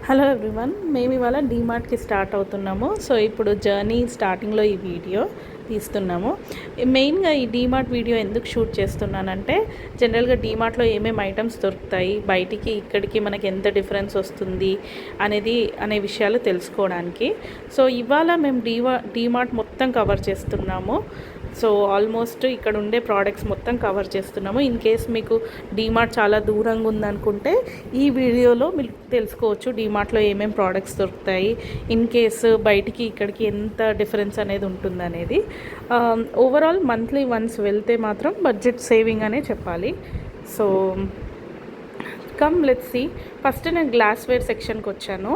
Hello everyone, మేము ఇవాళ డీమార్ట్కి start అవుతున్నాము. సో ఇప్పుడు జర్నీ స్టార్టింగ్లో ఈ వీడియో తీస్తున్నాము. మెయిన్గా ఈ డీమార్ట్ వీడియో ఎందుకు షూట్ చేస్తున్నానంటే, జనరల్గా డీమార్ట్లో ఏమేమి ఐటమ్స్ దొరుకుతాయి, బయటికి ఇక్కడికి మనకి ఎంత డిఫరెన్స్ వస్తుంది అనే విషయాలు తెలుసుకోవడానికి. సో ఇవాళ మేము డీమార్ట్ మొత్తం కవర్ చేస్తున్నాము. సో ఆల్మోస్ట్ ఇక్కడ ఉండే ప్రోడక్ట్స్ మొత్తం కవర్ చేస్తున్నాము. ఇన్ కేస్ మీకు డీమార్ట్ చాలా దూరంగా ఉందనుకుంటే ఈ వీడియోలో మీరు తెలుసుకోవచ్చు డీమార్ట్లో ఏమేమి ప్రోడక్ట్స్ దొరుకుతాయి, ఇన్ కేసు బయటికి ఇక్కడికి ఎంత డిఫరెన్స్ అనేది ఉంటుందనేది. ఓవరాల్ మంత్లీ వన్స్ వెళ్తే మాత్రం బడ్జెట్ సేవింగ్ అనే చెప్పాలి. So come let's see. First నేను గ్లాస్వేర్ సెక్షన్కి వచ్చాను.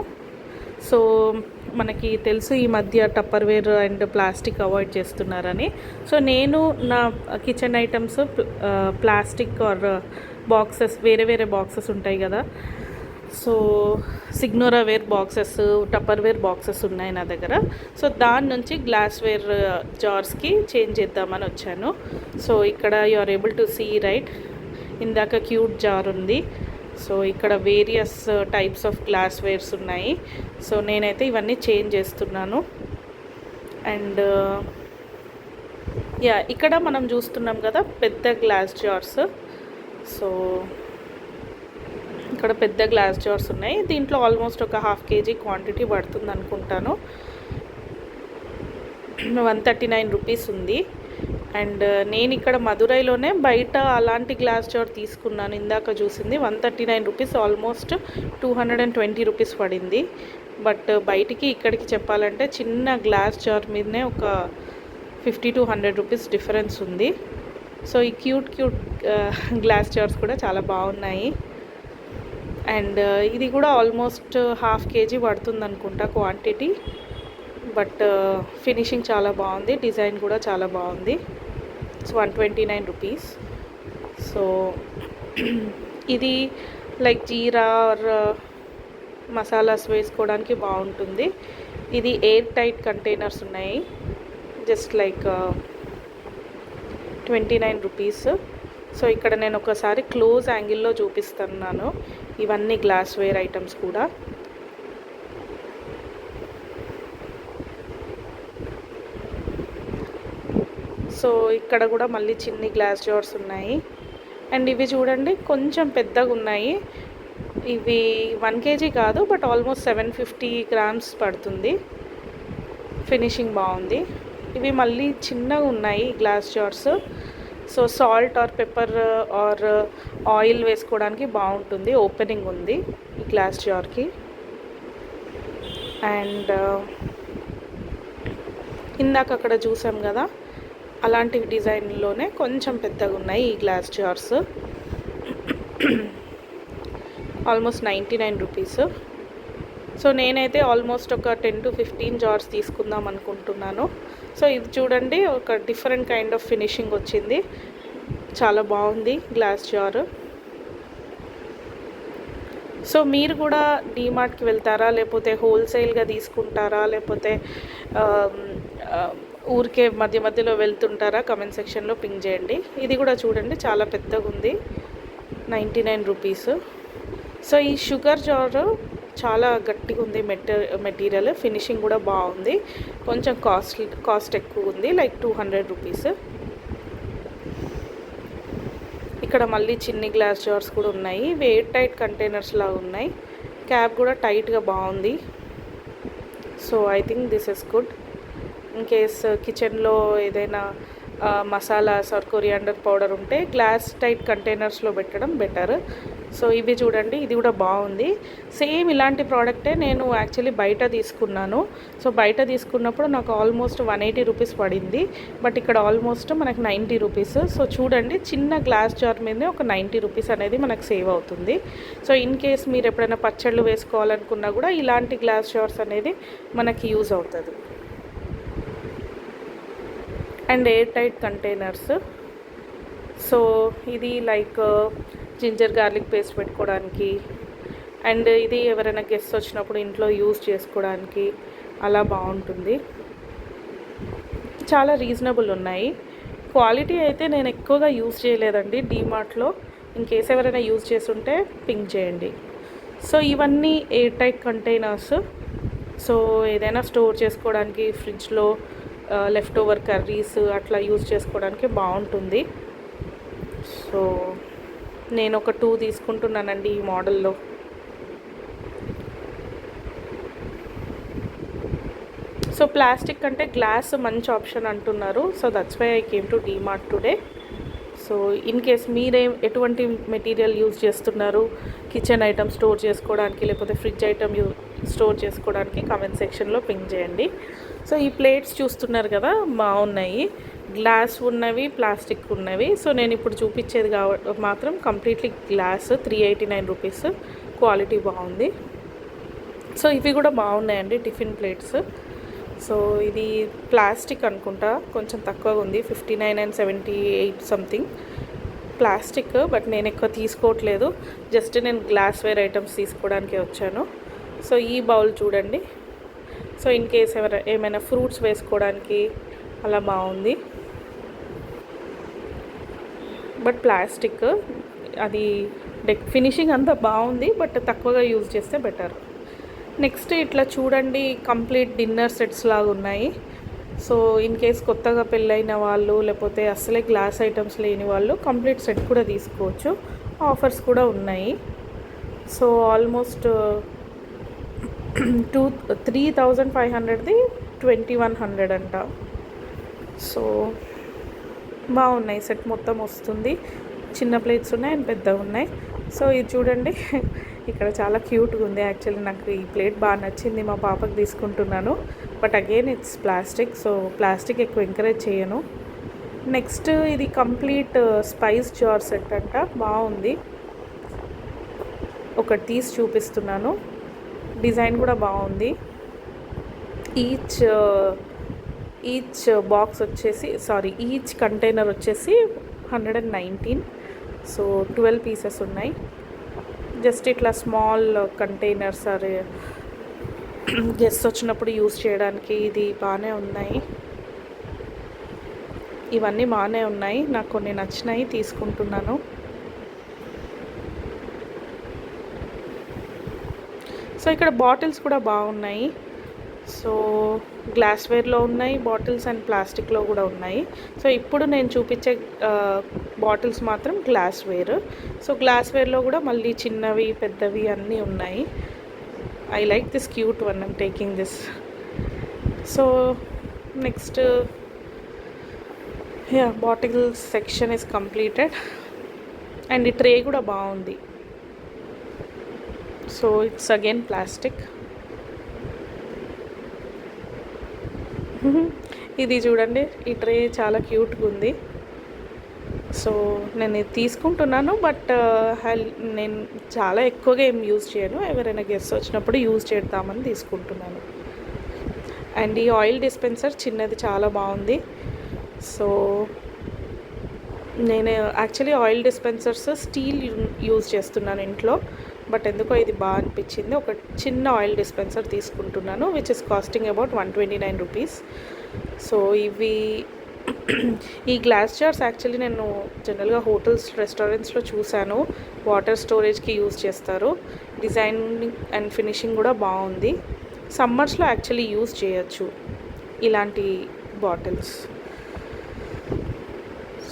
సో మనకి తెలుసు ఈ మధ్య టప్పర్వేర్ అండ్ ప్లాస్టిక్ అవాయిడ్ చేస్తున్నారని. సో నేను నా kitchen items plastic or boxes, వేరే వేరే బాక్సెస్ ఉంటాయి కదా, so Signoraware boxes, Tupperware boxes ఉన్నాయి నా దగ్గర. సో దాని నుంచి గ్లాస్వేర్ జార్స్కి చేంజ్ చేద్దామని వచ్చాను. సో ఇక్కడ you are able to see right, ఇందాక క్యూట్ జార్ ఉంది. సో ఇక్కడ వేరియస్ టైప్స్ ఆఫ్ గ్లాస్వేర్స్ ఉన్నాయి. సో నేనైతే ఇవన్నీ చేంజ్ చేస్తున్నాను. అండ్ ఇక్కడ మనం చూస్తున్నాం కదా పెద్ద గ్లాస్ జార్స్. సో ఇక్కడ పెద్ద గ్లాస్ జార్స్ ఉన్నాయి. దీంట్లో ఆల్మోస్ట్ ఒక 1/2 kg క్వాంటిటీ పడుతుంది అనుకుంటాను. 139 రూపీస్ ఉంది. అండ్ నేను ఇక్కడ మదురైలోనే బయట అలాంటి గ్లాస్ జార్ తీసుకున్నాను. ఇందాక చూసింది 139 రూపీస్, ఆల్మోస్ట్ 220 రూపీస్ పడింది. బట్ బయటికి ఇక్కడికి చెప్పాలంటే చిన్న గ్లాస్ జార్ మీదనే ఒక 50 to 100 రూపీస్ డిఫరెన్స్ ఉంది. సో ఈ క్యూట్ గ్లాస్ జార్స్ కూడా చాలా బాగున్నాయి. అండ్ ఇది కూడా ఆల్మోస్ట్ 1/2 kg పడుతుంది అనుకుంటా క్వాంటిటీ. బట్ ఫినిషింగ్ చాలా బాగుంది, డిజైన్ కూడా చాలా బాగుంది. So 129 rupees. సో ఇది లైక్ జీరా ఆర్ మసాలాస్ వేసుకోవడానికి బాగుంటుంది. ఇది ఎయిర్ టైట్ కంటైనర్స్ ఉన్నాయి, జస్ట్ లైక్ 29 రూపీస్. సో ఇక్కడ నేను ఒకసారి క్లోజ్ యాంగిల్లో చూపిస్తున్నాను ఇవన్నీ గ్లాస్వేర్ ఐటమ్స్ కూడా. సో ఇక్కడ కూడా మళ్ళీ చిన్ని గ్లాస్ జార్స్ ఉన్నాయి. అండ్ ఇవి చూడండి కొంచెం పెద్దగా ఉన్నాయి. ఇవి 1 kg కాదు, బట్ ఆల్మోస్ట్ 750 grams పడుతుంది. ఫినిషింగ్ బాగుంది. ఇవి మళ్ళీ చిన్నగా ఉన్నాయి glass jars. So salt or pepper or oil వేసుకోవడానికి బాగుంటుంది. ఓపెనింగ్ ఉంది ఈ గ్లాస్ జార్కి. అండ్ ఇందాక అక్కడ చూసాం కదా అలాంటి డిజైన్లోనే కొంచెం పెద్దగా ఉన్నాయి ఈ glass jars. Almost 99 rupees. So నేనైతే ఆల్మోస్ట్ ఒక 10 to 15 జార్స్ తీసుకుందాం అనుకుంటున్నాను. సో ఇది చూడండి ఒక డిఫరెంట్ కైండ్ ఆఫ్ ఫినిషింగ్ వచ్చింది, చాలా బాగుంది గ్లాస్ జార్. సో మీరు కూడా డీమార్ట్కి వెళ్తారా, లేకపోతే హోల్సేల్గా తీసుకుంటారా, లేకపోతే ఊరికే మధ్యలో వెళ్తుంటారా, కమెంట్ సెక్షన్లో పింగ్ చేయండి. ఇది కూడా చూడండి చాలా పెద్దగా ఉంది, 99 రూపీస్. సో ఈ షుగర్ జార్ చాలా గట్టిగా ఉంది మెటీరియల్, ఫినిషింగ్ కూడా బాగుంది. కొంచెం కాస్ట్ ఎక్కువ ఉంది, లైక్ 200 రూపీస్. ఇక్కడ మళ్ళీ చిన్ని గ్లాస్ జార్స్ కూడా ఉన్నాయి. ఇవి ఎయిర్ టైట్ కంటైనర్స్ లాగా ఉన్నాయి. క్యాప్ కూడా టైట్గా బాగుంది. So I think this is good. In case కిచెన్లో ఏదైనా మసాలాస్ ఆర్ కొరియాండర్ పౌడర్ ఉంటే గ్లాస్ టైట్ కంటైనర్స్లో పెట్టడం బెటర్. సో ఇవి చూడండి, ఇది కూడా బాగుంది. సేమ్ ఇలాంటి ప్రోడక్టే నేను యాక్చువల్లీ బయట తీసుకున్నాను. సో బయట తీసుకున్నప్పుడు నాకు ఆల్మోస్ట్ 180 రూపీస్ పడింది. బట్ ఇక్కడ ఆల్మోస్ట్ మనకు 90 రూపీస్. సో చూడండి చిన్న గ్లాస్ జార్ మీదనే ఒక 90 రూపీస్ అనేది మనకు సేవ్ అవుతుంది. సో ఇన్ కేస్ మీరు ఎప్పుడైనా పచ్చళ్ళు వేసుకోవాలనుకున్నా కూడా ఇలాంటి గ్లాస్ జార్స్ అనేది మనకి యూజ్ అవుతుంది. And air tight containers. So ఇది లైక్ జింజర్ గార్లిక్ పేస్ట్ పెట్టుకోవడానికి, అండ్ ఇది ఎవరైనా గెస్ట్ వచ్చినప్పుడు ఇంట్లో యూజ్ చేసుకోవడానికి అలా బాగుంటుంది. చాలా రీజనబుల్ ఉన్నాయి. క్వాలిటీ అయితే నేను ఎక్కువగా యూజ్ చేయలేదండి డీమార్ట్లో. ఇన్ కేస్ ఎవరైనా యూజ్ చేస్తుంటే పింక్ చేయండి. సో ఇవన్నీ ఎయిర్ టైట్ కంటైనర్స్. సో ఏదైనా స్టోర్ చేసుకోవడానికి ఫ్రిడ్జ్లో లెఫ్ట్ ఓవర్ కర్రీస్ అట్లా యూజ్ చేసుకోవడానికి బాగుంటుంది. సో నేను ఒక 2 తీసుకుంటున్నానండి ఈ మోడల్లో. సో ప్లాస్టిక్ అంటే గ్లాస్ మంచి ఆప్షన్ అంటున్నారు. So that's why I came to DMart today. So in case మీరే ఎటువంటి మెటీరియల్ యూజ్ చేస్తున్నారు కిచెన్ ఐటమ్ స్టోర్ చేసుకోవడానికి, లేకపోతే ఫ్రిడ్జ్ ఐటమ్ స్టోర్ చేసుకోవడానికి కామెంట్ సెక్షన్లో పింగ్ చేయండి. సో ఈ ప్లేట్స్ చూస్తున్నారు కదా, బాగున్నాయి. గ్లాస్ ఉన్నవి, ప్లాస్టిక్ ఉన్నవి. సో నేను ఇప్పుడు చూపించేది మాత్రం కంప్లీట్లీ గ్లాస్. 389 రూపీస్. క్వాలిటీ బాగుంది. సో ఇవి కూడా బాగున్నాయండి, టిఫిన్ ప్లేట్స్. సో ఇది ప్లాస్టిక్ అనుకుంటా, కొంచెం తక్కువగా ఉంది. 59 and 78 సంథింగ్ ప్లాస్టిక్. బట్ నేను ఎక్కువ తీసుకోవట్లేదు, జస్ట్ నేను గ్లాస్ వేర్ ఐటమ్స్ తీసుకోవడానికి వచ్చాను. సో ఈ బౌల్ చూడండి. సో ఇన్ కేస్ ఏమైనా ఫ్రూట్స్ వేసుకోవడానికి అలా బాగుంది. బట్ ప్లాస్టిక్ అది ఫినిషింగ్ అంతా బాగుంది, బట్ తక్కువగా యూజ్ చేస్తే బెటర్. నెక్స్ట్ ఇట్లా చూడండి, కంప్లీట్ డిన్నర్ సెట్స్ లాగా ఉన్నాయి. సో ఇన్ కేస్ కొత్తగా పెళ్ళైన వాళ్ళు, లేకపోతే అసలే గ్లాస్ ఐటమ్స్ లేని వాళ్ళు కంప్లీట్ సెట్ కూడా తీసుకోవచ్చు. ఆఫర్స్ కూడా ఉన్నాయి. సో ఆల్మోస్ట్ 3,500ది 2,100 అంట. సో బాగున్నాయి. సెట్ మొత్తం వస్తుంది. చిన్న ప్లేట్స్ ఉన్నాయి అండ్ పెద్దగా ఉన్నాయి. సో ఇది చూడండి, ఇక్కడ చాలా క్యూట్గా ఉంది. యాక్చువల్లీ నాకు ఈ ప్లేట్ బాగా నచ్చింది, మా పాపకి తీసుకుంటున్నాను. But again it's plastic. So plastic ఎక్కువ ఎంకరేజ్ చేయను. నెక్స్ట్ ఇది కంప్లీట్ స్పైస్ జార్ సెట్ అంట, బాగుంది. ఒకటి తీసి చూపిస్తున్నాను. డిజైన్ కూడా బాగుంది. ఈచ్ బాక్స్ వచ్చేసి ఈచ్ కంటైనర్ వచ్చేసి 119. సో 12 పీసెస్ ఉన్నాయి. జస్ట్ ఇట్లా స్మాల్ కంటైనర్స్ గెస్ట్ వచ్చినప్పుడు యూజ్ చేయడానికి ఇది బాగానే ఉన్నాయి. ఇవన్నీ బాగానే ఉన్నాయి, నాకు కొన్ని నచ్చినాయి, తీసుకుంటున్నాను. సో ఇక్కడ బాటిల్స్ కూడా బాగున్నాయి. సో గ్లాస్వేర్లో ఉన్నాయి బాటిల్స్ అండ్ ప్లాస్టిక్లో కూడా ఉన్నాయి. సో ఇప్పుడు నేను చూపించే బాటిల్స్ మాత్రం గ్లాస్వేర్. సో గ్లాస్వేర్లో కూడా మళ్ళీ చిన్నవి పెద్దవి అన్నీ ఉన్నాయి. I like this cute one, I'm taking this. So next bottle section is completed. And ఈ ట్రే కూడా బాగుంది. So it's again plastic. ఇది చూడండి, ఈ ట్రే చాలా క్యూట్గా ఉంది. సో నేను ఇది తీసుకుంటున్నాను, బట్ నేను చాలా ఎక్కువగా ఏం యూజ్ చేయను. ఎవరైనా గెస్ట్ వచ్చినప్పుడు యూజ్ చేద్దామని తీసుకుంటున్నాను. అండ్ ఈ ఆయిల్ డిస్పెన్సర్ చిన్నది చాలా బాగుంది. సో నేను actually oil dispensers steel use చేస్తున్నాను ఇంట్లో, బట్ ఎందుకో ఇది బాగా అనిపించింది. ఒక చిన్న ఆయిల్ డిస్పెన్సర్ తీసుకుంటున్నాను, which is costing about 129 rupees. So ఇవి ఈ గ్లాస్ జార్స్ యాక్చువల్లీ నేను జనరల్గా హోటల్స్ రెస్టారెంట్స్లో చూశాను, వాటర్ స్టోరేజ్కి యూజ్ చేస్తారు. డిజైనింగ్ అండ్ ఫినిషింగ్ కూడా బాగుంది. సమ్మర్స్లో యాక్చువల్లీ యూజ్ చేయొచ్చు ఇలాంటి బాటిల్స్.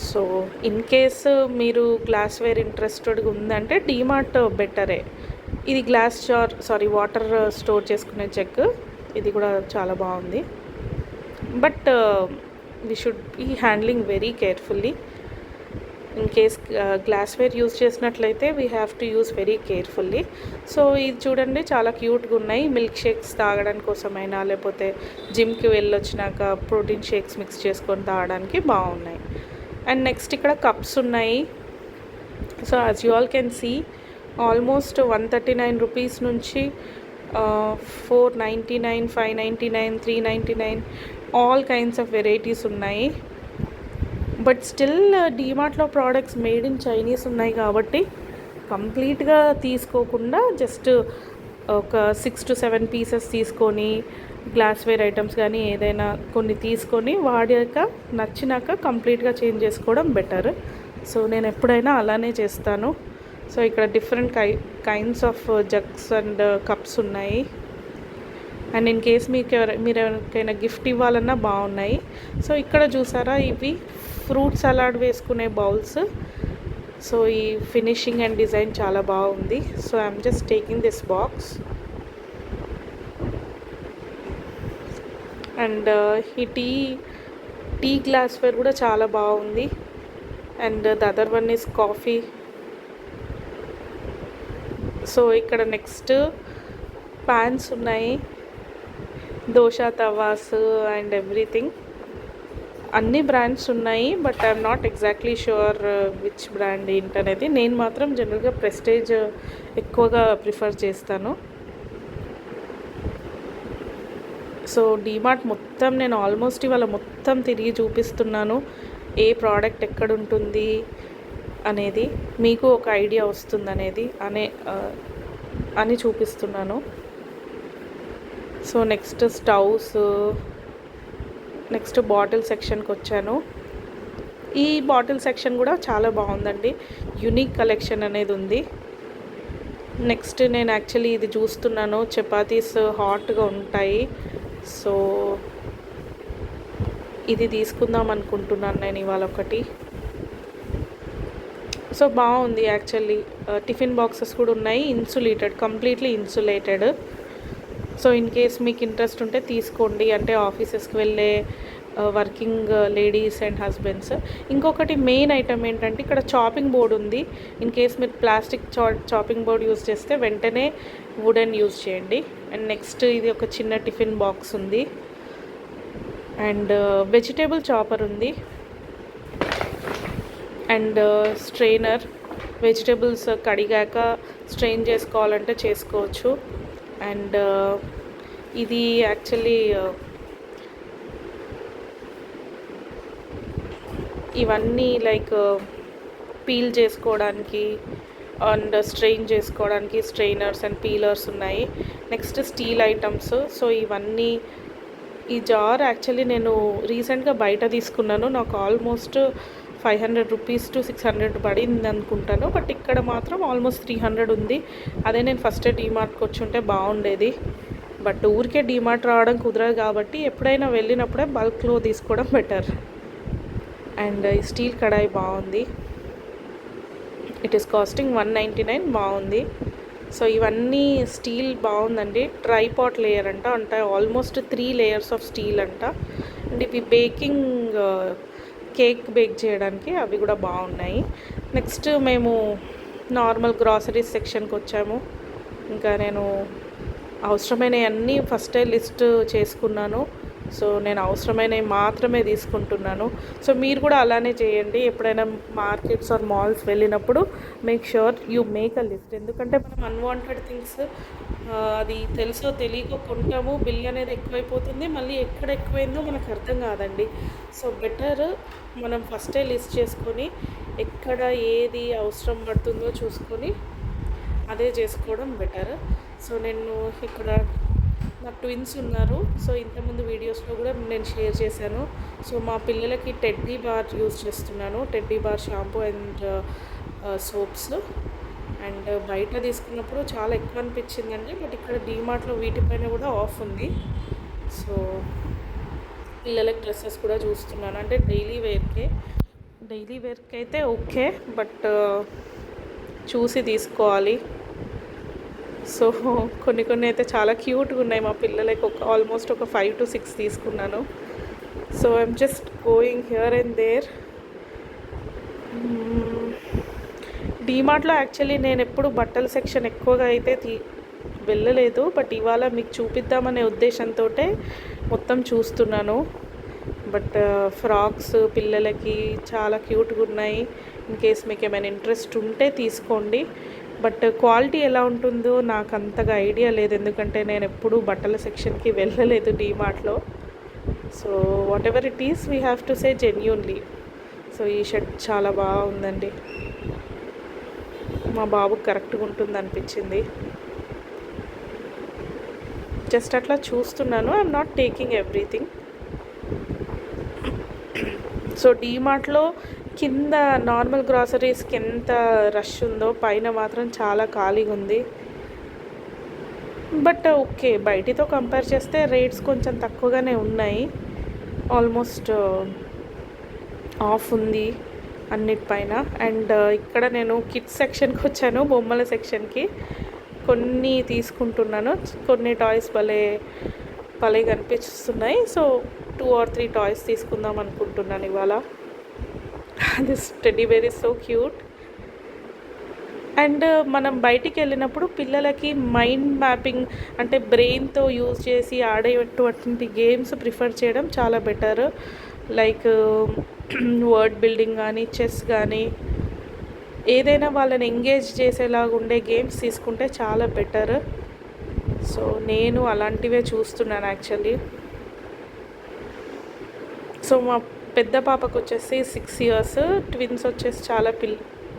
సో ఇన్ కేస్ మీరు గ్లాస్వేర్ ఇంట్రెస్టెడ్గా ఉందంటే డీమార్ట్ బెటరే. ఇది వాటర్ స్టోర్ చేసుకునే జగ్. ఇది కూడా చాలా బాగుంది. But we should be handling very carefully. In case glassware use చేసినట్లయితే we have to use very carefully. So ఇది చూడండి, చాలా క్యూట్గా ఉన్నాయి. మిల్క్ షేక్స్ తాగడానికి కోసమైనా, లేకపోతే జిమ్కి వెళ్ళొచ్చినాక ప్రోటీన్ షేక్స్ మిక్స్ చేసుకొని తాగడానికి బాగున్నాయి. అండ్ నెక్స్ట్ ఇక్కడ కప్స్ ఉన్నాయి. So as you all can see, almost 139 rupees నుంచి 499, 599, 399 ఆల్ కైండ్స్ ఆఫ్ వెరైటీస్ ఉన్నాయి. బట్ స్టిల్ డీమార్ట్లో ప్రోడక్ట్స్ మేడ్ ఇన్ చైనీస్ ఉన్నాయి కాబట్టి కంప్లీట్గా తీసుకోకుండా జస్ట్ ఒక 6 to 7 పీసెస్ తీసుకొని గ్లాస్వేర్ ఐటమ్స్ కానీ ఏదైనా కొన్ని తీసుకొని వాడాక నచ్చినాక కంప్లీట్గా చేంజ్ చేసుకోవడం బెటర్. సో నేను ఎప్పుడైనా అలానే చేస్తాను. సో ఇక్కడ different kinds of jugs and cups ఉన్నాయి. అండ్ ఇన్ కేస్ మీరు ఎవరికైనా గిఫ్ట్ ఇవ్వాలన్నా బాగున్నాయి. సో ఇక్కడ చూసారా, ఇవి ఫ్రూట్ సలాడ్ వేసుకునే బౌల్స్. సో ఈ ఫినిషింగ్ అండ్ డిజైన్ చాలా బాగుంది. So I'm just taking this box. And ఈ టీ గ్లాస్వేర్ కూడా చాలా బాగుంది. And the other one is coffee. So ఇక్కడ నెక్స్ట్ ప్యాన్స్ ఉన్నాయి, దోశ తవాస్ అండ్ ఎవ్రీథింగ్. అన్ని బ్రాండ్స్ ఉన్నాయి, but I'm not exactly sure which brand ఏంటనేది. నేను మాత్రం జనరల్గా ప్రెస్టేజ్ ఎక్కువగా ప్రిఫర్ చేస్తాను. సో డీమార్ట్ మొత్తం నేను ఆల్మోస్ట్ ఇవాళ మొత్తం తిరిగి చూపిస్తున్నాను, ఏ ప్రోడక్ట్ ఎక్కడుంటుంది అనేది, మీకు ఒక ఐడియా వస్తుందనేది అని చూపిస్తున్నాను. So next stoves, next bottle సెక్షన్కి వచ్చాను. ఈ బాటిల్ సెక్షన్ కూడా చాలా బాగుందండి, యునిక్ కలెక్షన్ అనేది ఉంది. నెక్స్ట్ నేను యాక్చువల్లీ ఇది చూస్తున్నాను, చపాతీస్ హాట్గా ఉంటాయి. సో ఇది తీసుకుందాం అనుకుంటున్నాను నేను ఇవాళ ఒకటి. సో బాగుంది యాక్చువల్లీ. టిఫిన్ బాక్సెస్ కూడా ఉన్నాయి, insulated, completely insulated. So in case మీకు ఇంట్రెస్ట్ ఉంటే తీసుకోండి, అంటే ఆఫీసెస్కి వెళ్ళే వర్కింగ్ లేడీస్ అండ్ హస్బెండ్స్. ఇంకొకటి మెయిన్ ఐటమ్ ఏంటంటే ఇక్కడ చాపింగ్ బోర్డ్ ఉంది. ఇన్ కేస్ మీరు ప్లాస్టిక్ చాపింగ్ బోర్డ్ యూజ్ చేస్తే వెంటనే వుడెన్ యూజ్ చేయండి. అండ్ నెక్స్ట్ ఇది ఒక చిన్న టిఫిన్ బాక్స్ ఉంది. అండ్ వెజిటేబుల్ చాపర్ ఉంది. అండ్ స్ట్రెయినర్, వెజిటేబుల్స్ కడిగాక స్ట్రెయిన్ చేసుకోవాలంటే చేసుకోవచ్చు. అండ్ ఇది యాక్చువల్లీ ఇవన్నీ లైక్ పీల్ చేసుకోవడానికి అండ్ స్ట్రెయిన్ చేసుకోవడానికి స్ట్రెయినర్స్ అండ్ పీలర్స్ ఉన్నాయి. Next steel items. సో ఇవన్నీ, ఈ జార్ యాక్చువల్లీ నేను రీసెంట్గా బయట తీసుకున్నాను, నాకు ఆల్మోస్ట్ 500 రూపీస్ టు 600 పడింది అనుకుంటాను. బట్ ఇక్కడ మాత్రం ఆల్మోస్ట్ 300 ఉంది. అదే నేను ఫస్ట్ డీమార్ట్కి వచ్చి ఉంటే బాగుండేది. బట్ ఊరికే డీమార్ట్ రావడం కుదరదు కాబట్టి ఎప్పుడైనా వెళ్ళినప్పుడే బల్క్లో తీసుకోవడం బెటర్. అండ్ ఈ స్టీల్ కడాయి బాగుంది, ఇట్ ఈస్ కాస్టింగ్ 199, బాగుంది. సో ఇవన్నీ స్టీల్ బాగుందండి, ట్రైపాట్ లేయర్ అంట, అంటే ఆల్మోస్ట్ 3 లేయర్స్ ఆఫ్ స్టీల్ అంట. అండ్ ఇవి బేకింగ్, కేక్ బేక్ చేయడానికి అవి కూడా బాగున్నాయి. నెక్స్ట్ మేము నార్మల్ గ్రాసరీస్ సెక్షన్కి వచ్చాము. ఇంకా నేను అవసరమైనవన్నీ ఫస్టే లిస్ట్ చేసుకున్నాను. సో నేను అవసరమైనవి మాత్రమే తీసుకుంటున్నాను. సో మీరు కూడా అలానే చేయండి, ఎప్పుడైనా మార్కెట్స్ ఆర్ మాల్స్ వెళ్ళినప్పుడు make sure you make a list. ఎందుకంటే మనం అన్వాంటెడ్ థింగ్స్ అది తెలుసో తెలియకో కొంటాము, బిల్ అనేది ఎక్కువైపోతుంది, మళ్ళీ ఎక్కడ ఎక్కువైందో మనకు అర్థం కాదండి. సో బెటర్ మనం ఫస్టే లిస్ట్ చేసుకొని ఎక్కడ ఏది అవసరం పడుతుందో చూసుకొని అదే చేసుకోవడం బెటర్. సో నేను ఇక్కడ నాకు ట్విన్స్ ఉన్నారు. సో ఇంతకుముందు వీడియోస్లో కూడా నేను షేర్ చేశాను. సో మా పిల్లలకి టెడ్డీ బార్ యూజ్ చేస్తున్నాను, teddy bar shampoo and soaps. And బయట తీసుకున్నప్పుడు చాలా ఎక్కువ అనిపించిందండి, బట్ ఇక్కడ డీమార్ట్లో వీటిపైన కూడా ఆఫ్ ఉంది. సో పిల్లలకి డ్రెస్సెస్ కూడా చూస్తున్నాను, అంటే డైలీ వేర్కి అయితే ఓకే, బట్ చూసి తీసుకోవాలి. సో కొన్ని అయితే చాలా క్యూట్గా ఉన్నాయి మా పిల్లలకి, ఆల్మోస్ట్ ఒక 5 to 6 తీసుకున్నాను. So I'm just going here and there. డీమార్ట్లో యాక్చువల్లీ నేను ఎప్పుడు బట్టల సెక్షన్ ఎక్కువగా అయితే వెళ్ళలేదు, బట్ ఇవాళ మీకు చూపిద్దామనే ఉద్దేశంతో మొత్తం చూస్తున్నాను. బట్ ఫ్రాక్స్ పిల్లలకి చాలా క్యూట్గా ఉన్నాయి. ఇన్ కేస్ మీకు ఏమైనా ఇంట్రెస్ట్ ఉంటే తీసుకోండి. బట్ క్వాలిటీ ఎలా ఉంటుందో నాకు అంతగా ఐడియా లేదు, ఎందుకంటే నేను ఎప్పుడూ బట్టల సెక్షన్కి వెళ్ళలేదు డీమార్ట్లో. So whatever it is we have to say genuinely. So ఈ షర్ట్ చాలా బాగుందండి, మా బాబుకి కరెక్ట్గా ఉంటుంది అనిపించింది. జస్ట్ అట్లా చూస్తున్నాను, I'm not taking everything. So డీమార్ట్లో కింద నార్మల్ గ్రాసరీస్కి ఎంత రష్ ఉందో పైన మాత్రం చాలా ఖాళీగా ఉంది. బట్ ఓకే, బయటితో కంపేర్ చేస్తే రేట్స్ కొంచెం తక్కువగానే ఉన్నాయి. ఆల్మోస్ట్ ఆఫ్ ఉంది అన్నిటిపైన. అండ్ ఇక్కడ నేను కిడ్స్ సెక్షన్కి వచ్చాను, బొమ్మల సెక్షన్కి. కొన్ని తీసుకుంటున్నాను, కొన్ని టాయ్స్ భలే కనిపిస్తున్నాయి. సో 2 or 3 టాయ్స్ తీసుకుందాం అనుకుంటున్నాను ఇవాళ. This teddy bear is so cute. And మనం బయటికి వెళ్ళినప్పుడు పిల్లలకి మైండ్ మ్యాపింగ్ అంటే బ్రెయిన్తో యూజ్ చేసి ఆడేటువంటి గేమ్స్ ప్రిఫర్ చేయడం చాలా బెటర్. లైక్ వర్డ్ బిల్డింగ్ కానీ, చెస్ కానీ, ఏదైనా వాళ్ళని ఎంగేజ్ చేసేలాగా ఉండే గేమ్స్ తీసుకుంటే చాలా బెటర్. సో నేను అలాంటివే చూస్తున్నాను యాక్చువల్లీ. సో మా పెద్ద పాపకు వచ్చేసి 6 years, ట్విన్స్ వచ్చేసి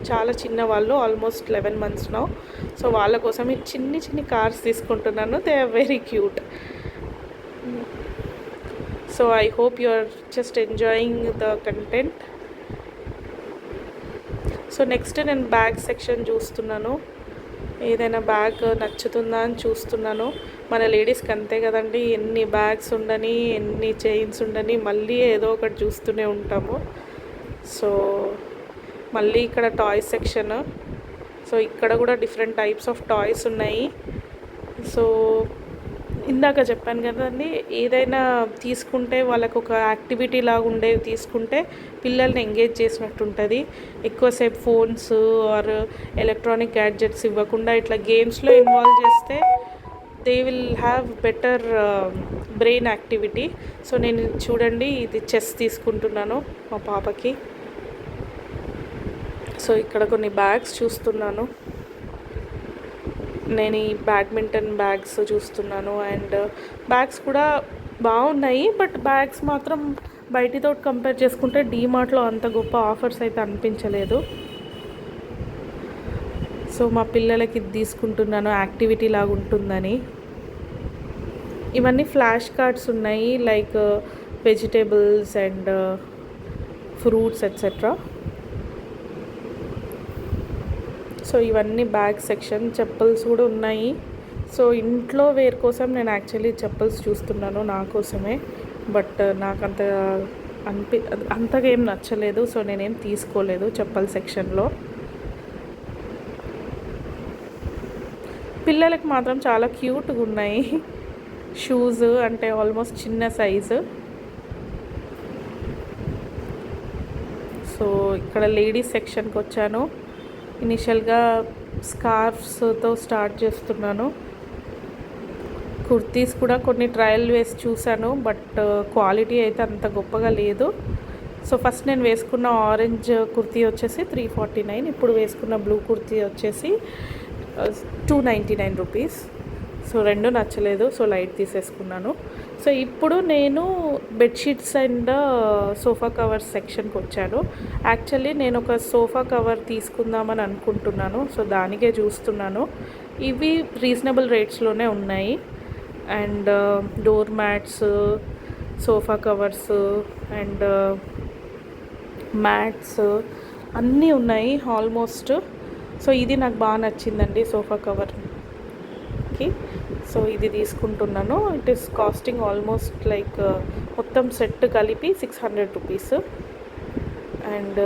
చాలా చిన్న వాళ్ళు, ఆల్మోస్ట్ 11 months నౌ. సో వాళ్ళ కోసం ఈ చిన్ని కార్స్ తీసుకుంటున్నాను. They are very cute. So I hope you are just enjoying the content. So next నేను బ్యాగ్ సెక్షన్ చూస్తున్నాను. ఏదైనా బ్యాగ్ నచ్చుతుందా అని చూస్తున్నాను. మన లేడీస్కి అంతే కదండి, ఎన్ని బ్యాగ్స్ ఉండని, ఎన్ని చైన్స్ ఉండని, మళ్ళీ ఏదో ఒకటి చూస్తూనే ఉంటాము. సో మళ్ళీ ఇక్కడ టాయ్స్ సెక్షన్. సో ఇక్కడ కూడా డిఫరెంట్ టైప్స్ ఆఫ్ టాయ్స్ ఉన్నాయి. సో ఇందాక చెప్పాను కదండి, ఏదైనా తీసుకుంటే వాళ్ళకు ఒక యాక్టివిటీ లాగా ఉండేవి తీసుకుంటే పిల్లల్ని ఎంగేజ్ చేసినట్టు ఉంటుంది. ఎక్కువసేపు ఫోన్స్ ఆర్ ఎలక్ట్రానిక్ గ్యాడ్జెట్స్ ఇవ్వకుండా ఇట్లా గేమ్స్లో ఇన్వాల్వ్ చేస్తే they will have better brain activity. So నేను చూడండి, ఇది చెస్ తీసుకుంటున్నాను మా పాపకి. సో ఇక్కడ కొన్ని బ్యాగ్స్ చూస్తున్నాను. నేను ఈ బ్యాడ్మింటన్ బ్యాగ్స్ చూస్తున్నాను. అండ్ బ్యాగ్స్ కూడా బాగున్నాయి, బట్ బ్యాగ్స్ మాత్రం బయటితో కంపేర్ చేసుకుంటే డీమార్ట్లో అంత గొప్ప ఆఫర్స్ అయితే అనిపించలేదు. సో మా పిల్లలకి ఇది తీసుకుంటున్నాను, యాక్టివిటీ లాగా ఉంటుందని. ఇవన్నీ ఫ్లాష్ కార్డ్స్ ఉన్నాయి, like vegetables and fruits etcetera. So ఇవన్నీ బ్యాగ్ సెక్షన్. చెప్పల్స్ కూడా ఉన్నాయి. సో ఇంట్లో వేర్ కోసం నేను యాక్చువల్లీ చెప్పల్స్ చూస్తున్నాను నా కోసమే, బట్ నాకు అంతగా ఏం నచ్చలేదు. సో నేనేం తీసుకోలేదు చెప్పల్ సెక్షన్లో. పిల్లలకి మాత్రం చాలా క్యూట్గా ఉన్నాయి షూస్, అంటే ఆల్మోస్ట్ చిన్న సైజు. సో ఇక్కడ లేడీస్ సెక్షన్కి వచ్చాను. ఇనిషియల్గా స్కార్ఫ్స్తో స్టార్ట్ చేస్తున్నాను. కుర్తీస్ కూడా కొన్ని ట్రయల్ వేసి చూశాను, బట్ క్వాలిటీ అయితే అంత గొప్పగా లేదు. సో ఫస్ట్ నేను వేసుకున్న ఆరెంజ్ కుర్తీ వచ్చేసి 349, ఇప్పుడు వేసుకున్న బ్లూ కుర్తీ వచ్చేసి 299 రూపీస్. సో రెండు నచ్చలేదు, సో లైట్ తీసేసుకున్నాను. సో ఇప్పుడు నేను బెడ్షీట్స్ అండ్ సోఫా కవర్స్ సెక్షన్కి వచ్చాను. యాక్చువల్లీ నేను ఒక సోఫా కవర్ తీసుకుందామని అనుకుంటున్నాను. సో దానికే చూస్తున్నాను. ఇవి రీజనబుల్ రేట్స్లోనే ఉన్నాయి. And door mats, sofa covers and mats అన్నీ ఉన్నాయి ఆల్మోస్ట్. సో ఇది నాకు బాగా నచ్చిందండి సోఫా కవర్కి. సో ఇది తీసుకుంటున్నాను. It is costing almost like మొత్తం సెట్ కలిపి 600 రూపీస్. అండ్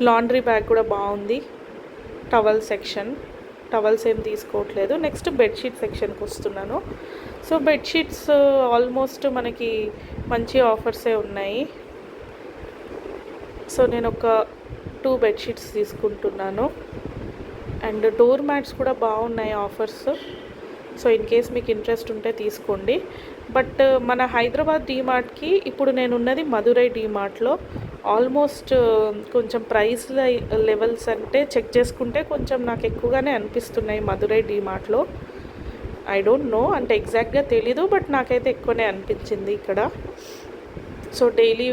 లాండ్రీ బ్యాగ్ కూడా బాగుంది. టవల్ సెక్షన్, టవల్స్ ఏం తీసుకోవట్లేదు. నెక్స్ట్ బెడ్షీట్ సెక్షన్కి వస్తున్నాను. సో బెడ్షీట్స్ ఆల్మోస్ట్ మనకి మంచి ఆఫర్సే ఉన్నాయి. సో నేను ఒక 2 బెడ్షీట్స్ తీసుకుంటున్నాను. అండ్ డోర్ మ్యాట్స్ కూడా బాగున్నాయి ఆఫర్స్. సో ఇన్ కేస్ మీకు ఇంట్రెస్ట్ ఉంటే తీసుకోండి. బట్ మన హైదరాబాద్ డీమార్ట్కి ఇప్పుడు నేను ఉన్నది మధురై డీమార్ట్లో. ఆల్మోస్ట్ కొంచెం ప్రైస్ లెవెల్స్ అంటే చెక్ చేసుకుంటే కొంచెం నాకు ఎక్కువగానే అనిపిస్తున్నాయి మధురై డీమార్ట్లో. ఐ డోంట్ నో, అంటే ఎగ్జాక్ట్గా తెలీదు, బట్ నాకైతే ఎక్కువనే అనిపించింది ఇక్కడ. సో డైలీ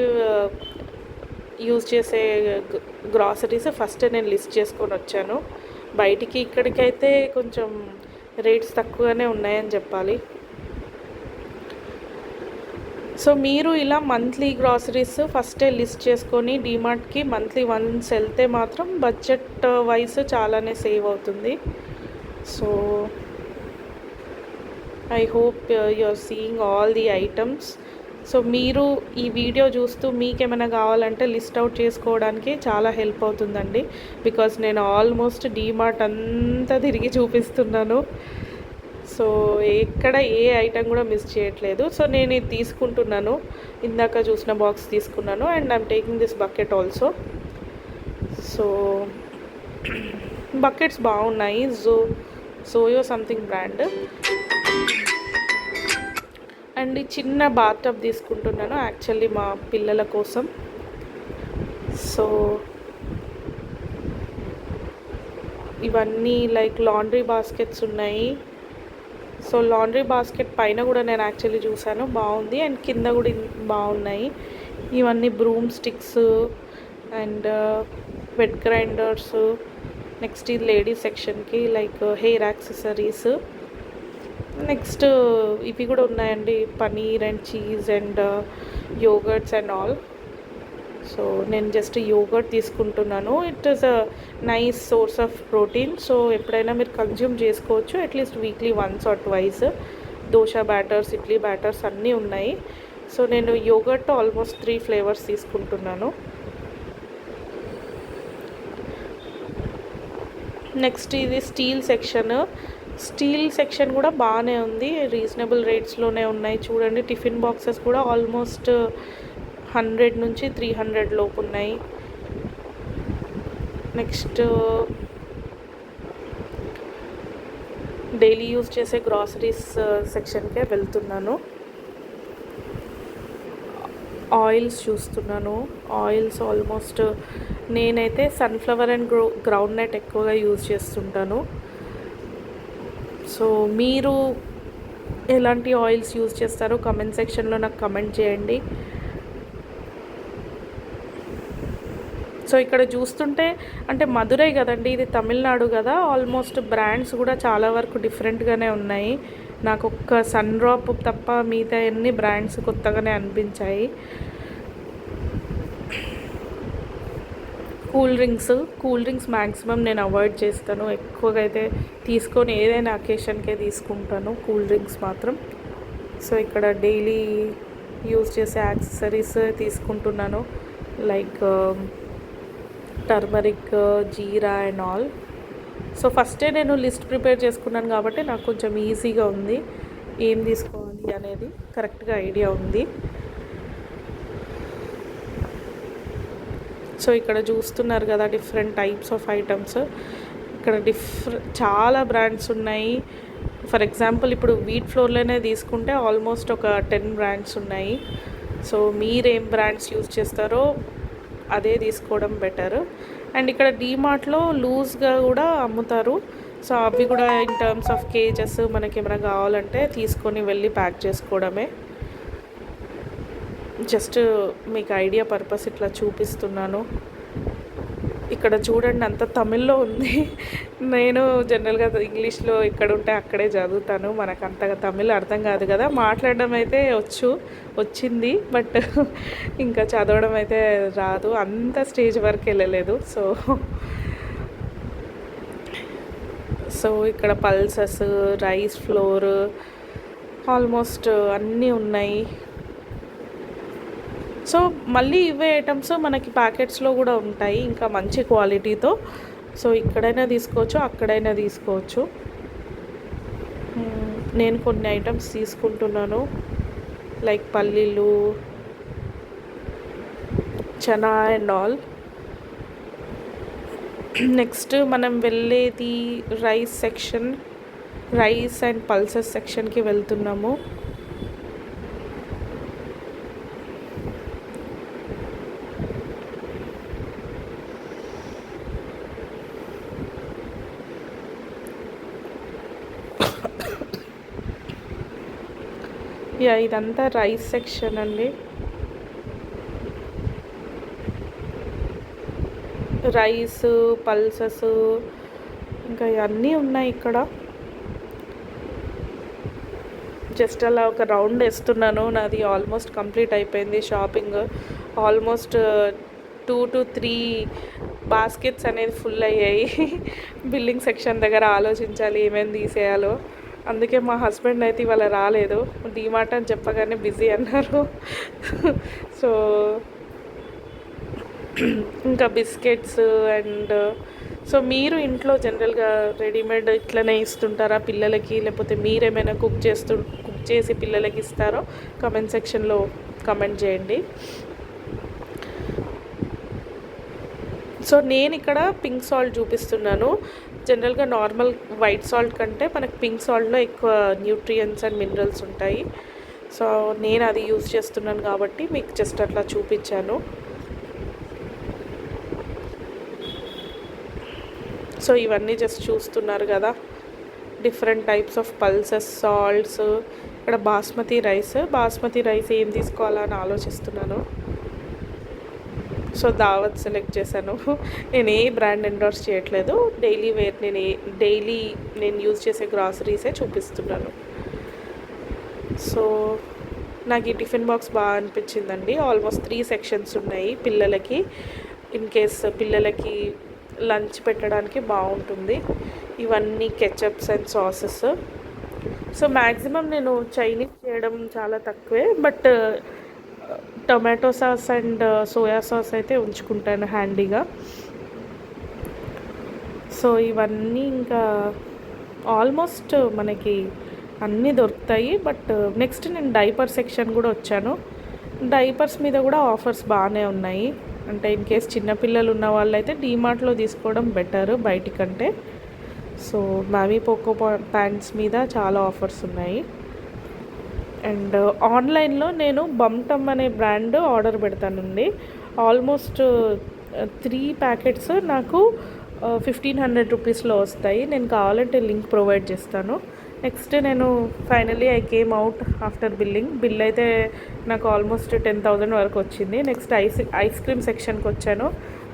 యూజ్ చేసే గ్రాసరీస్ ఫస్ట్ నేను లిస్ట్ చేసుకొని వచ్చాను. బయటికి ఇక్కడికైతే కొంచెం రేట్స్ తక్కువగానే ఉన్నాయని చెప్పాలి. సో మీరు ఇలా మంత్లీ గ్రాసరీస్ ఫస్టే లిస్ట్ చేసుకొని డీమార్ట్కి మంత్లీ వన్స్ వెళ్తే మాత్రం బడ్జెట్ వైస్ చాలానే సేవ్ అవుతుంది. So I hope you are seeing all the items. So మీరు ఈ వీడియో చూస్తూ మీకేమైనా కావాలంటే లిస్ట్ అవుట్ చేసుకోవడానికి చాలా హెల్ప్ అవుతుందండి. బికాస్ నేను ఆల్మోస్ట్ డీమార్ట్ అంతా తిరిగి చూపిస్తున్నాను. సో ఎక్కడ ఏ ఐటెం కూడా మిస్ చేయట్లేదు. సో నేను ఇది తీసుకుంటున్నాను, ఇందాక చూసిన బాక్స్ తీసుకున్నాను. And I'm taking this bucket also. So buckets బాగున్నాయి, జోయో సంథింగ్ బ్రాండ్. అండ్ ఈ చిన్న బాత్ టబ్ తీసుకుంటున్నాను యాక్చువల్లీ మా పిల్లల కోసం. సో ఇవన్నీ లైక్ లాండ్రీ బాస్కెట్స్ ఉన్నాయి. సో లాండ్రీ బాస్కెట్ పైన కూడా నేను యాక్చువల్లీ చూసాను, బాగుంది. అండ్ కింద కూడా బాగున్నాయి. ఇవన్నీ broom sticks and wet grinders. Next ఇది లేడీస్ సెక్షన్కి లైక్ హెయిర్ యాక్సెసరీస్. నెక్స్ట్ ఇవి కూడా ఉన్నాయండి, paneer and cheese and yogurts and all. So నేను జస్ట్ యోగర్ట్ తీసుకుంటున్నాను. It is a nice source of protein. So ఎప్పుడైనా మీరు కన్జ్యూమ్ చేసుకోవచ్చు at least weekly once or twice. Dosa batters, idli batters అన్నీ ఉన్నాయి. సో నేను యోగర్ట్ ఆల్మోస్ట్ 3 ఫ్లేవర్స్ తీసుకుంటున్నాను. నెక్స్ట్ ఇది స్టీల్ సెక్షన్ కూడా బాగానే ఉంది, రీజనబుల్ రేట్స్లోనే ఉన్నాయి. చూడండి టిఫిన్ బాక్సెస్ కూడా ఆల్మోస్ట్ 100 నుంచి 300 లోపు ఉన్నాయి. నెక్స్ట్ డైలీ యూజ్ చేసే గ్రాసరీస్ సెక్షన్కే వెళ్తున్నాను. ఆయిల్స్ చూస్తున్నాను. ఆయిల్స్ ఆల్మోస్ట్ నేనైతే సన్ఫ్లవర్ అండ్ గ్రౌండ్ నట్ ఎక్కువగా యూజ్ చేస్తుంటాను. సో మీరు ఎలాంటి ఆయిల్స్ యూజ్ చేస్తారో కమెంట్ సెక్షన్లో నాకు కమెంట్ చేయండి. సో ఇక్కడ చూస్తుంటే అంటే మదురై కదండి, ఇది తమిళనాడు కదా, ఆల్మోస్ట్ బ్రాండ్స్ కూడా చాలా వరకు డిఫరెంట్గానే ఉన్నాయి. నాకు ఒక్క సన్ డ్రాప్ తప్ప మిగతా అన్ని బ్రాండ్స్ కొత్తగానే అనిపించాయి. కూల్ డ్రింక్స్ మ్యాక్సిమం నేను అవాయిడ్ చేస్తాను. ఎక్కువగా అయితే తీసుకొని ఏదైనా అకేషన్కే తీసుకుంటాను కూల్ డ్రింక్స్ మాత్రం. సో ఇక్కడ డైలీ యూజ్ చేసే యాక్సెసరీస్ తీసుకుంటున్నాను like turmeric, jeera and all. So ఫస్టే నేను లిస్ట్ ప్రిపేర్ చేసుకున్నాను కాబట్టి నాకు కొంచెం ఈజీగా ఉంది, ఏం తీసుకోవాలి అనేది కరెక్ట్గా ఐడియా ఉంది. సో ఇక్కడ చూస్తున్నారు కదా డిఫరెంట్ టైప్స్ ఆఫ్ ఐటమ్స్. ఇక్కడ చాలా బ్రాండ్స్ ఉన్నాయి. ఫర్ ఎగ్జాంపుల్ ఇప్పుడు వీట్ ఫ్లోర్లోనే తీసుకుంటే ఆల్మోస్ట్ ఒక 10 బ్రాండ్స్ ఉన్నాయి. సో మీరేం బ్రాండ్స్ యూజ్ చేస్తారో అదే తీసుకోవడం బెటర్. అండ్ ఇక్కడ డీమార్ట్లో లూజ్గా కూడా అమ్ముతారు. సో అవి కూడా ఇన్ టర్మ్స్ ఆఫ్ కేజెస్ మనకి ఏమైనా కావాలంటే తీసుకొని వెళ్ళి ప్యాక్ చేసుకోవడమే. జస్ట్ మీకు ఐడియా పర్పస్ ఇట్లా చూపిస్తున్నాను. ఇక్కడ చూడండి అంత తమిళ్లో ఉంది. నేను జనరల్గా ఇంగ్లీష్లో ఎక్కడ ఉంటే అక్కడే చదువుతాను, మనకు అంతగా తమిళ్ అర్థం కాదు కదా. మాట్లాడడం అయితే వచ్చింది బట్ ఇంకా చదవడం అయితే రాదు, అంత స్టేజ్ వరకు వెళ్ళలేదు. సో ఇక్కడ పల్సెస్, రైస్ ఫ్లోర్ ఆల్మోస్ట్ అన్నీ ఉన్నాయి. సో మళ్ళీ ఇవే ఐటమ్స్ మనకి ప్యాకెట్స్లో కూడా ఉంటాయి ఇంకా మంచి క్వాలిటీతో. సో ఇక్కడైనా తీసుకోవచ్చు, అక్కడైనా తీసుకోవచ్చు. నేను కొన్ని ఐటమ్స్ తీసుకుంటున్నాను లైక్ పల్లీలు, చనా అండ్ ఆల్. నెక్స్ట్ మనం వెళ్ళేది rice section, rice and pulses సెక్షన్కి వెళ్తున్నాము. ఇదంతా రైస్ సెక్షన్ అండి. రైస్, పల్సెస్ ఇంకా ఇవన్నీ ఉన్నాయి ఇక్కడ. జస్ట్ అలా ఒక రౌండ్ వేస్తున్నాను. నాది ఆల్మోస్ట్ కంప్లీట్ అయిపోయింది షాపింగ్. ఆల్మోస్ట్ 2 to 3 బాస్కెట్స్ అనేది ఫుల్ అయ్యాయి. బిల్లింగ్ సెక్షన్ దగ్గర ఆలోచించాలి ఏమేమి తీసేయాలో. అందుకే మా హస్బెండ్ అయితే ఇవాళ రాలేదు. డీమార్ట్ అని చెప్పగానే బిజీ అన్నారు. సో ఇంకా బిస్కెట్స్ అండ్ సో మీరు ఇంట్లో జనరల్గా రెడీమేడ్ ఇట్లనే ఇస్తుంటారా పిల్లలకి, లేకపోతే మీరేమైనా కుక్ చేసి పిల్లలకి ఇస్తారో కమెంట్ సెక్షన్లో కమెంట్ చేయండి. సో నేను ఇక్కడ పింక్ సాల్ట్ చూపిస్తున్నాను. జనరల్గా నార్మల్ వైట్ సాల్ట్ కంటే మనకి పింక్ సాల్ట్లో ఎక్కువ న్యూట్రియంట్స్ అండ్ మినరల్స్ ఉంటాయి. సో నేను అది యూజ్ చేస్తున్నాను కాబట్టి మీకు జస్ట్ అట్లా చూపించాను. సో ఇవన్నీ జస్ట్ చూస్తున్నారు కదా, different types of pulses, salts. ఇక్కడ బాస్మతి రైస్ ఏం తీసుకోవాలని ఆలోచిస్తున్నాను. సో దావత్ సెలెక్ట్ చేశాను. నేను ఏ బ్రాండ్ ఎండోర్స్ చేయట్లేదు. డైలీ వేర్ నేను యూజ్ చేసే గ్రాసరీసే చూపిస్తున్నాను. సో నాకు ఈ టిఫిన్ బాక్స్ బాగా అనిపించిందండి. ఆల్మోస్ట్ 3 సెక్షన్స్ ఉన్నాయి పిల్లలకి. ఇన్ కేస్ పిల్లలకి లంచ్ పెట్టడానికి బాగుంటుంది. ఇవన్నీ ketchups and sauces. So maximum నేను చైనీస్ చేయడం చాలా తక్కువే, but tomato sauce and soya sauce అయితే ఉంచుకుంటాను హ్యాండీగా. సో ఇవన్నీ ఇంకా ఆల్మోస్ట్ మనకి అన్నీ దొరుకుతాయి. బట్ నెక్స్ట్ నేను డైపర్ సెక్షన్ కూడా వచ్చాను. డైపర్స్ మీద కూడా ఆఫర్స్ బాగానే ఉన్నాయి. అంటే ఇన్ కేస్ చిన్నపిల్లలు ఉన్న వాళ్ళైతే డీమార్ట్లో తీసుకోవడం బెటర్ బయటికంటే. సో మామీ పోకో ప్యాంట్స్ మీద చాలా ఆఫర్స్ ఉన్నాయి. అండ్ ఆన్లైన్లో నేను బమ్టమ్ అనే బ్రాండ్ ఆర్డర్ పెడతానండి. ఆల్మోస్ట్ 3 ప్యాకెట్స్ నాకు 1500 రూపీస్లో వస్తాయి. నేను కావాలంటే లింక్ ప్రొవైడ్ చేస్తాను. నెక్స్ట్ నేను finally I came out after bill అయితే నాకు ఆల్మోస్ట్ 10,000 వరకు వచ్చింది. నెక్స్ట్ ఐస్ క్రీమ్ సెక్షన్కి వచ్చాను.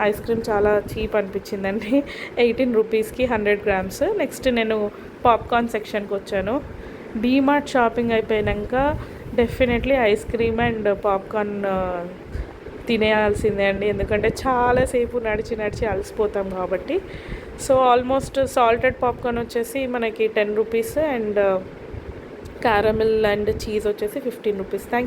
ఐస్ క్రీమ్ చాలా చీప్ అనిపించిందండి. 18 రూపీస్కి 100 గ్రామ్స్. నెక్స్ట్ నేను పాప్కార్న్ సెక్షన్కి వచ్చాను. డీమార్ట్ షాపింగ్ అయిపోయాక definitely ice cream and popcorn తినేయాల్సిందే అండి. ఎందుకంటే చాలాసేపు నడిచి అలసిపోతాం కాబట్టి. సో ఆల్మోస్ట్ సాల్టెడ్ పాప్కార్న్ వచ్చేసి మనకి 10 rupees and caramel and cheese వచ్చేసి 15 రూపీస్. Thank you.